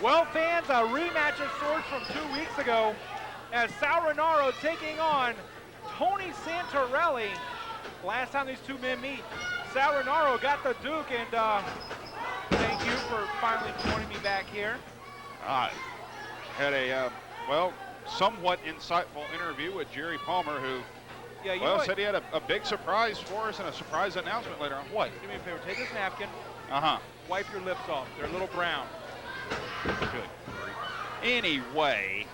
Well, fans, a rematch of sorts from 2 weeks ago as Sal Rinauro taking on Tony Santarelli. Last time these two men meet, Sal Rinauro got the Duke, and thank you for finally joining me back here. I had a, somewhat insightful interview with Jerry Palmer, who said he had a big surprise for us and a surprise announcement later on. What? Do me a favor, take this napkin, Uh-huh. wipe your lips off. They're a little brown. Good. Anyway,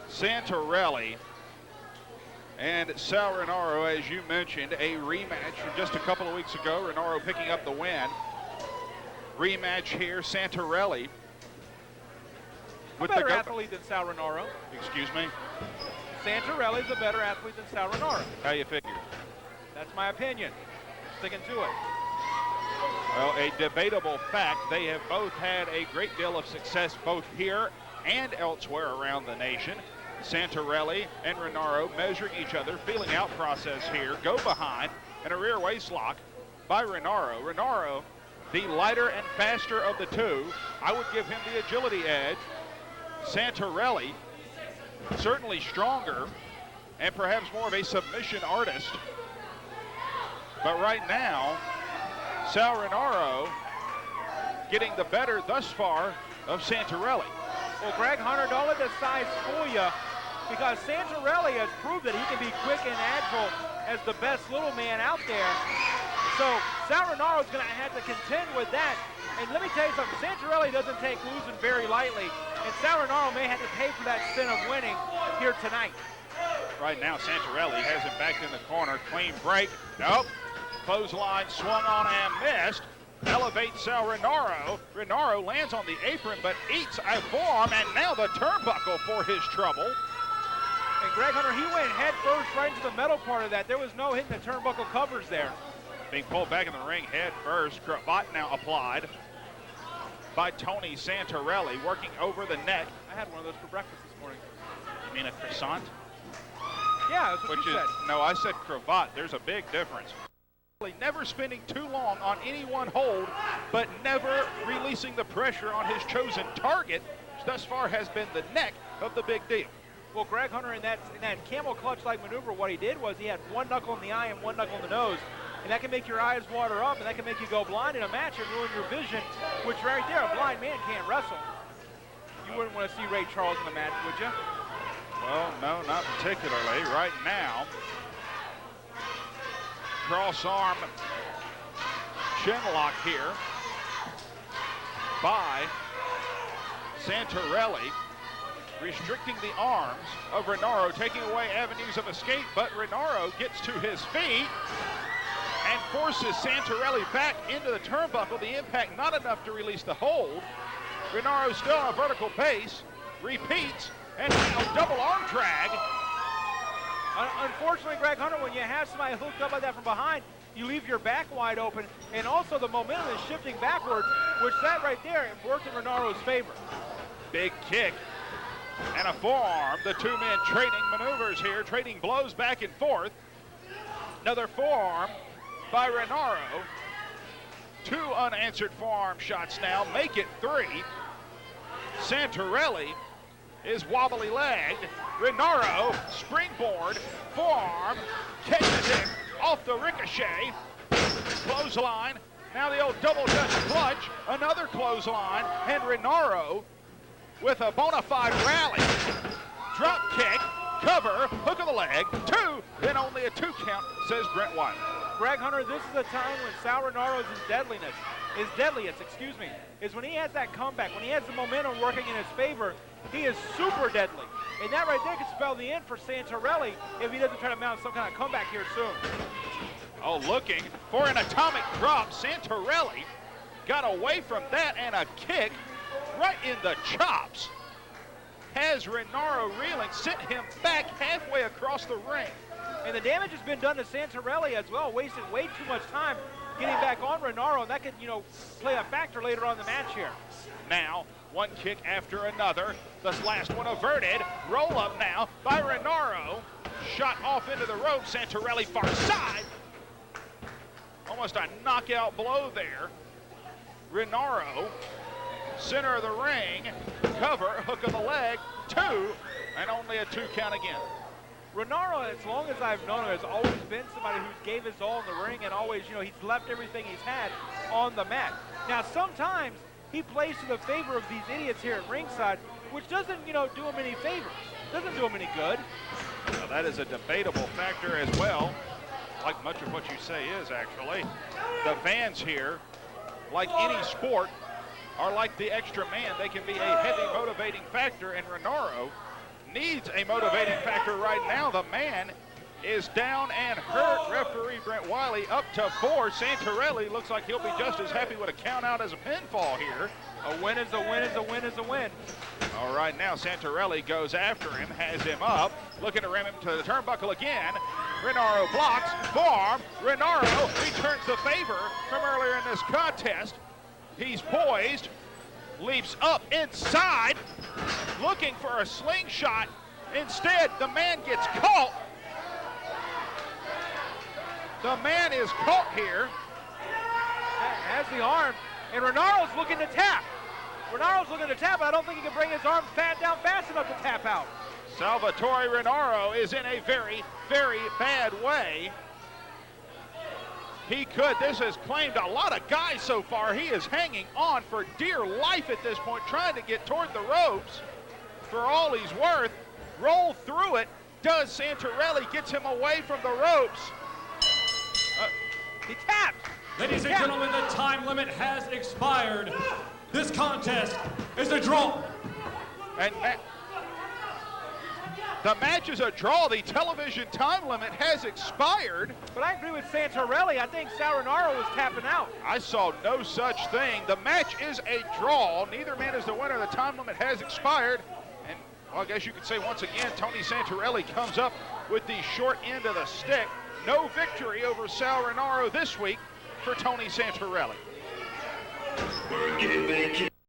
Santarelli and Sal Rinauro, as you mentioned, a rematch from just a couple of weeks ago. Rinauro picking up the win. Rematch here, Santarelli. A better athlete than Sal Rinauro. Excuse me? Santarelli's a better athlete than Sal Rinauro. How you figure? That's my opinion. Sticking to it. Well, a debatable fact, they have both had a great deal of success both here and elsewhere around the nation. Santarelli and Rinauro measuring each other, feeling out process here, go behind, and a rear waist lock by Rinauro. Rinauro, the lighter and faster of the two, I would give him the agility edge. Santarelli, certainly stronger and perhaps more of a submission artist. But right now, Sal Rinauro getting the better thus far of Santarelli. Well, Greg Hunter, don't let the size fool you, because Santarelli has proved that he can be quick and agile as the best little man out there. So Sal Rinauro is going to have to contend with that. And let me tell you something, Santarelli doesn't take losing very lightly, and Sal Rinauro may have to pay for that sin of winning here tonight. Right now, Santarelli has him back in the corner. Clean break. Nope. Clothesline swung on and missed. Elevates Sal Rinauro. Rinauro lands on the apron but eats a forearm, and now the turnbuckle for his trouble. And Greg Hunter, he went head first right into the metal part of that. There was no hitting the turnbuckle covers there. Being pulled back in the ring head first. Cravat now applied by Tony Santarelli, working over the neck. I had one of those for breakfast this morning. You mean a croissant? Yeah, that's what you said. No, I said cravat. There's a big difference. Never spending too long on any one hold, but never releasing the pressure on his chosen target, which thus far has been the neck of the big deal. Well, Greg Hunter, in that camel clutch-like maneuver, what he did was he had one knuckle in the eye and one knuckle in the nose, and that can make your eyes water up, and that can make you go blind in a match and ruin your vision, which right there, a blind man can't wrestle. You wouldn't want to see Ray Charles in the match, would you? Well, no, not particularly. Right now, cross arm chin lock here by Santarelli, restricting the arms of Rinauro, taking away avenues of escape, but Rinauro gets to his feet and forces Santarelli back into the turnbuckle. The impact not enough to release the hold. Rinauro still on a vertical base, repeats, and now double arm drag. Unfortunately, Greg Hunter, when you have somebody hooked up like that from behind, you leave your back wide open, and also the momentum is shifting backwards, which that right there worked in Rinauro's favor. Big kick and a forearm. The two men trading maneuvers here, trading blows back and forth. Another forearm by Rinauro. Two unanswered forearm shots now, make it three. Santarelli is wobbly legged. Rinauro, springboard, forearm, catches it off the ricochet. Clothesline, now the old double Dutch clutch, another clothesline, and Rinauro with a bona fide rally. Drop kick, cover, hook of the leg, two, then only a 2 count, says Brent Wiley. Greg Hunter, this is a time when Sal Rinauro's deadliest, is when he has that comeback, when he has the momentum working in his favor. He is super deadly. And that right there could spell the end for Santarelli if he doesn't try to mount some kind of comeback here soon. Oh, looking for an atomic drop. Santarelli got away from that, and a kick right in the chops has Rinauro reeling, sent him back halfway across the ring. And the damage has been done to Santarelli as well, wasted way too much time getting back on Rinauro, and that could, play a factor later on in the match here. Now, one kick after another. This last one averted. Roll up now by Rinauro. Shot off into the rope. Santarelli far side. Almost a knockout blow there. Rinauro center of the ring, cover, hook of the leg, 2, and only a 2 count again. Rinauro, as long as I've known him, has always been somebody who gave his all in the ring and always, he's left everything he's had on the mat. Now, sometimes he plays to the favor of these idiots here at ringside, which doesn't, do him any favors. Doesn't do him any good. Well, that is a debatable factor as well, like much of what you say is actually. The fans here, like any sport, are like the extra man. They can be a heavy motivating factor, and Rinauro needs a motivating factor right now. The man is down and hurt. Referee Brent Wiley up to 4. Santarelli looks like he'll be just as happy with a count out as a pinfall here. A win is a win is a win is a win. All right, now Santarelli goes after him, has him up, looking to ram him to the turnbuckle again. Rinauro blocks, forearm. Rinauro returns the favor from earlier in this contest. He's poised, leaps up inside, looking for a slingshot. Instead, the man gets caught. The man is caught here. Has the arm, and Renauro's looking to tap. Renauro's looking to tap. I don't think he can bring his arm down fast enough to tap out. Salvatore Rinauro is in a very, very bad way. He could. This has claimed a lot of guys so far. He is hanging on for dear life at this point, trying to get toward the ropes for all he's worth. Roll through it. Does Santarelli, gets him away from the ropes. He tapped. Ladies and gentlemen, the time limit has expired. This contest is a draw. And the match is a draw. The television time limit has expired. But I agree with Santarelli. I think Sal Rinauro was tapping out. I saw no such thing. The match is a draw. Neither man is the winner. The time limit has expired. And well, I guess you could say once again, Tony Santarelli comes up with the short end of the stick. No victory over Sal Rinauro this week for Tony Santarelli.